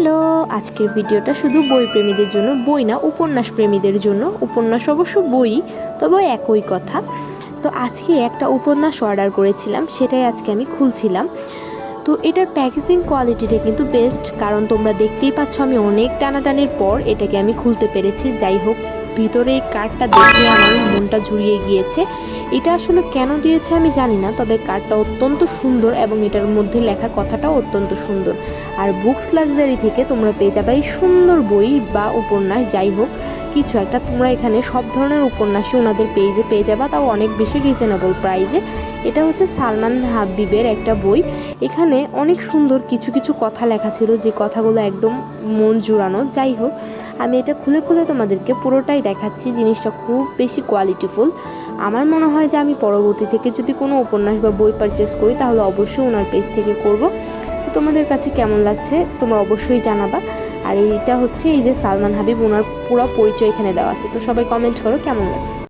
Hello, আজকের ভিডিওটা শুধু বই প্রেমীদের জন্য, বই না উপন্যাস প্রেমীদের জন্য। উপন্যাস অবশ্য বই, তবে একই কথা। তো আজকে একটা উপন্যাস অর্ডার করেছিলাম, সেটাই আজকে আমি খুলছিলাম। তো এটার প্যাকেজিং কোয়ালিটিটা কিন্তু বেস্ট, কারণ তোমরা দেখতেই পাচ্ছ আমি অনেক টানাটানির পর এটাকে আমি খুলতে পেরেছি। যাই হোক, ভিতরে এই কার্ডটা দেখে আমার মনটা জুড়িয়ে গিয়েছে। এটা আসলে কেন দিয়েছে আমি জানি না, তবে কার্ডটা অত্যন্ত সুন্দর এবং এটার মধ্যে লেখা কথাটাও অত্যন্ত সুন্দর। আর বুকস লাক্সারি থেকে তোমরা পেয়ে যাবে এই সুন্দর বই বা উপন্যাস, যাই হোক কিছু একটা। তোমরা এখানে সব ধরনের উপন্যাসই ওনাদের পেজে পেয়ে যাবা, তাও অনেক বেশি রিজনেবল প্রাইসে। এটা হচ্ছে সালমান হাবিবের একটা বই। এখানে অনেক সুন্দর কিছু কিছু কথা লেখা ছিল, যে কথাগুলো একদম মন জুড়ানো। যাই হোক, আমি এটা খুলে খুলে তোমাদেরকে পুরোটাই দেখাচ্ছি। জিনিসটা খুব বেশি কোয়ালিটিফুল। আমার মনে হয় যে আমি পরবর্তী থেকে যদি কোনো উপন্যাস বা বই পারচেস করি, তাহলে অবশ্যই ওনার পেজ থেকে করব। তো তোমাদের কাছে কেমন লাগছে তোমরা অবশ্যই জানাবা। আর এইটা হচ্ছে এই যে সালমান হাবিব, ওনার পুরো পরিচয় এখানে দেওয়া আছে। তো সবাই কমেন্ট করো কেমন লাগছে।